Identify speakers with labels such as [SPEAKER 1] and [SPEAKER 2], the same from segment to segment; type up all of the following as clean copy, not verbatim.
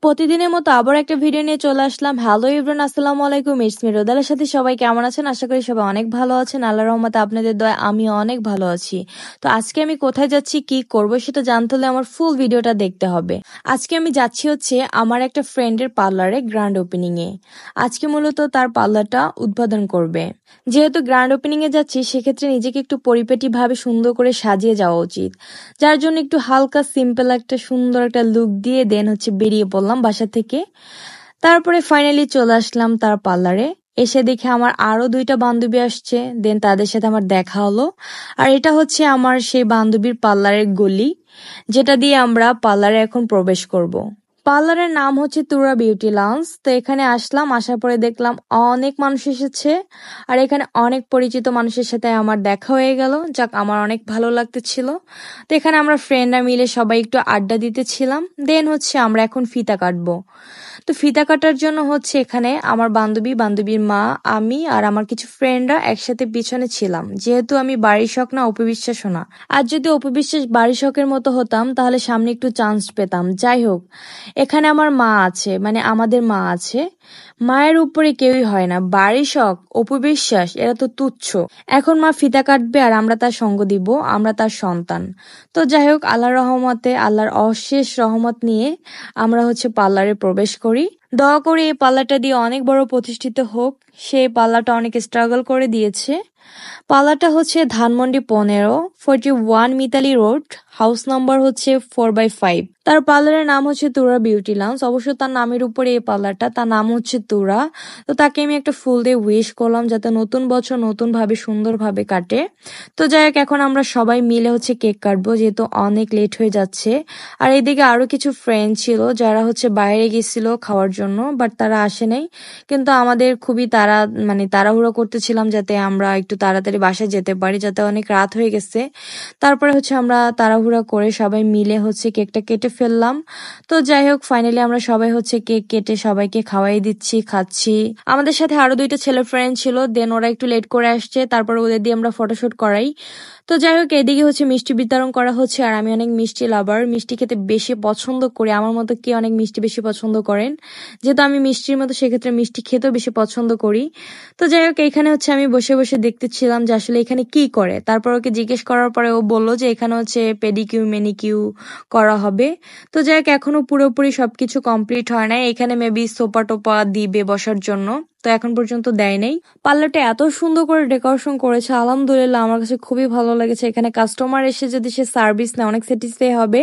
[SPEAKER 1] প্রতিদিনের মতো আবার একটা ভিডিও নিয়ে চলে আসলাম। হ্যালো এভরিওয়ান, আসসালামু আলাইকুম। ইটস মি রোদেলার সাথে সবাই কেমন আছেন? আশা করি সবাই অনেক ভালো আছেন। আল্লাহর রহমতে আপনাদের দয়ায় আমি অনেক ভালো আছি। তো আজকে আমি কোথায় যাচ্ছি, কি করব সেটা জানতে হলে আমার ফুল ভিডিওটা দেখতে হবে। আজকে আমি যাচ্ছি হচ্ছে আমার একটা ফ্রেন্ডের পার্লারে গ্র্যান্ড ওপেনিং এ। আজকে মূলত তার পার্লারটা উদ্বোধন করবে। যেহেতু গ্র্যান্ড ওপেনিং এ যাচ্ছি, সেক্ষেত্রে নিজেকে একটু পরিপাটি ভাবে সুন্দর করে সাজিয়ে যাওয়া উচিত। যার জন্য একটু হালকা সিম্পল একটা সুন্দর একটা লুক দিয়ে দেন হচ্ছে বেরিয়ে পড়লাম বাসা থেকে। তারপরে ফাইনালি চলে আসলাম তার পার্লারে। এসে দেখে আমার আরো দুইটা বান্ধবী আসছে, দেন তাদের সাথে আমার দেখা হলো। আর এটা হচ্ছে আমার সেই বান্ধবীর পার্লারের গলি, যেটা দিয়ে আমরা পার্লারে এখন প্রবেশ করব। পার্লারের নাম হচ্ছে তুরা বিউটি লাউঞ্জ। তো এখানে আসলাম, আসার পরে দেখলাম অনেক মানুষ এসেছে। আর এখানে অনেক পরিচিত মানুষের সাথে আমার দেখা হয়ে গেল, যাক আমার অনেক ভালো লাগতেছিল। তো এখানে আমরা ফ্রেন্ডরা মিলে সবাই একটু আড্ডা দিতেছিলাম। দেন হচ্ছে আমরা এখন ফিতা কাটবো। তো ফিতা কাটার জন্য হচ্ছে এখানে আমার বান্ধবীর মা, আমি আর আমার কিছু ফ্রেন্ডরা একসাথে পিছনে ছিলাম। যেহেতু আমি বাড়ির শখ না, অপবিশ্বাসও না। আর যদি অপবিশ্বাস বাড়ির শখের মতো হতাম তাহলে সামনে একটু চান্স পেতাম। যাই হোক, এখানে আমার মা আছে, মানে আমাদের মা আছে। মায়ের উপরে কেউই হয় না। বাড়ি শখ, অপবিশ্বাস এরা তো তুচ্ছ। এখন মা ফিতা কাটবে আর আমরা তার সঙ্গ দিব, আমরা তার সন্তান। তো যাই হোক, আল্লাহর রহমতে, আল্লাহর অশেষ রহমত নিয়ে আমরা হচ্ছে পার্লারে প্রবেশ করি। দোয়া করি এই পার্লারটা দিয়ে অনেক বড় প্রতিষ্ঠিত হোক। সে পার্লারটা অনেক স্ট্রাগল করে দিয়েছে। পার্লারটা হচ্ছে Dhanmondi 15, 41 Mitali road, house number হচ্ছে 4/5। তার পার্লারের নাম হচ্ছে তুরা বিউটি লাউঞ্জ। অবশ্য তার নামের উপরে এই পার্লারটা, তার নাম হচ্ছে তুরা। তো তাকে আমি একটা ফুল দিয়ে উইশ করলাম যাতে নতুন বছর নতুন ভাবে সুন্দর ভাবে কাটে। তো যাই হোক, এখন আমরা সবাই মিলে হচ্ছে কেক কাটবো, যেহেতু অনেক লেট হয়ে যাচ্ছে। আর এইদিকে আরো কিছু ফ্রেন্ড ছিল যারা হচ্ছে বাইরে গেছিল খাওয়ার জন্য, বাট তারা আসে নাই। কিন্তু আমাদের খুবই তাড়াহুড়ো করতেছিলাম যাতে আমরা একটু তাড়াতাড়ি বাসায় যেতে পারি, যাতে অনেক রাত হয়ে গেছে। তারপরে হচ্ছে আমরা তাড়াহুড়া করে সবাই মিলে হচ্ছে কেকটা কেটে ফেললাম। তো যাই হোক, ফাইনালি আমরা সবাই হচ্ছে কেক কেটে সবাইকে খাওয়াই দিচ্ছি, খাচ্ছি। আমাদের সাথে আরো দুইটা ছেলে ফ্রেন্ড ছিল, দেন ওরা একটু লেট করে আসছে, তারপর ওদের দিয়ে আমরা ফটোশুট করাই। তো যাই হোক, এদিকে হচ্ছে মিষ্টি বিতরণ করা হচ্ছে। আর আমি অনেক মিষ্টি লাভার, মিষ্টি খেতে বেশি পছন্দ করি। আমার মতো কে অনেক মিষ্টি বেশি পছন্দ করেন? যেহেতু আমি মিষ্টির মতো, সেক্ষেত্রে মিষ্টি খেতেও বেশি পছন্দ করি। তো যাই হোক, এখানে হচ্ছে আমি বসে বসে দেখতেছিলাম যে আসলে এখানে কি করে। তারপর ওকে জিজ্ঞেস করার পরে ও বললো যে এখানে হচ্ছে পেডিকিউ ম্যানিকিউ করা হবে। তো যাই হোক, এখনো পুরোপুরি সবকিছু কমপ্লিট হয় নাই। এখানে মেবি সোপা টোপা দিবে বসার জন্য, তো এখন পর্যন্ত দেয় নাই। পার্লারটা এত সুন্দর করে ডেকোরেশন করেছে, আলহামদুলিল্লাহ আমার কাছে খুবই ভালো লেগেছে। এখানে কাস্টমার এসে যদি সে সার্ভিস নেয় অনেক স্যাটিসফাই হবে।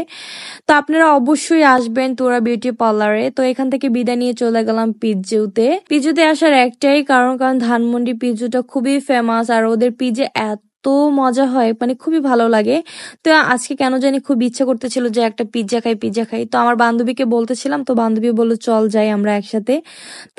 [SPEAKER 1] তো আপনারা অবশ্যই আসবেন তুরা বিউটি পার্লারে। তো এখান থেকে বিদায় নিয়ে চলে গেলাম পিজুতে। পিজুতে আসার একটাই কারণ, ধানমন্ডি পিজুটা খুবই ফেমাস। আর ওদের পিজে এত মজা হয়, মানে খুবই ভালো লাগে। তো আজকে কেন জানি খুব ইচ্ছা করতেছিল যে একটা পিজ্জা খাই। তো আমার বান্ধবীকে বলতেছিলাম, তো বান্ধবী বললো চল যাই আমরা একসাথে।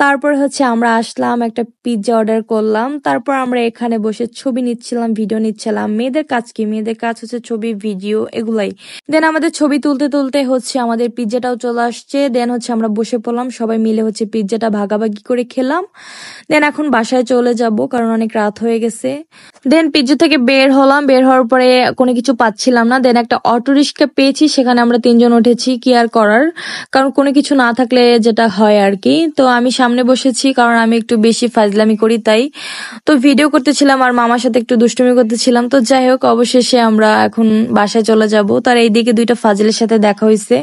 [SPEAKER 1] তারপর হচ্ছে আমরা আসলাম, একটা পিজ্জা অর্ডার করলাম। তারপর আমরা এখানে বসে ছবি নিচ্ছিলাম, ভিডিও নিচ্ছিলাম। মেয়েদের কাজ কি? মেয়েদের কাজ হচ্ছে ছবি, ভিডিও, এগুলাই। দেন আমাদের ছবি তুলতে তুলতে হচ্ছে আমাদের পিজ্জাটাও চলে আসছে। দেন হচ্ছে আমরা বসে পড়লাম, সবাই মিলে হচ্ছে পিজ্জাটা ভাগাভাগি করে খেলাম। দেন এখন বাসায় চলে যাব, কারণ অনেক রাত হয়ে গেছে। দেন পিজ্জা থেকে বের হলাম, বের হওয়ার পরে কোনো কিছু পাচ্ছিলাম না। দেন একটা অটো রিক্সা পেয়েছি, সেখানে আমরা 3 জন উঠেছি। কি আর করার, কারণ কোনো কিছু না থাকলে যেটা হয় আর কি। তো আমি সামনে বসেছি, কারণ আমি একটু বেশি ফাজলামি করি তাই। তো ভিডিও করতেছিলাম আর মামার সাথে একটু দুষ্টুমি করতেছিলাম। তো যাই হোক, অবশেষে আমরা এখন বাসায় চলে যাব। তার এইদিকে দুইটা ফাজিলের সাথে দেখা হয়েছে,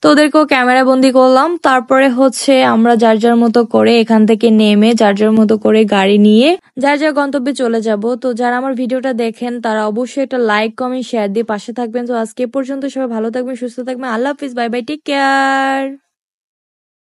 [SPEAKER 1] তো ওদেরকেও ক্যামেরা বন্দি করলাম। তারপরে হচ্ছে আমরা যার যার মতো করে এখান থেকে নেমে যার যার মতো করে গাড়ি নিয়ে যার যার গন্তব্যে চলে যাব। তো যারা আমার ভিডিওটা দেখেন তারা অবশ্যই একটা লাইক, কমেন্ট, শেয়ার দিয়ে পাশে থাকবেন। তো আজকে পর্যন্ত সবাই ভালো থাকবেন, সুস্থ থাকবেন। আল্লাহ হাফিজ, বাই বাই, টেক কেয়ার।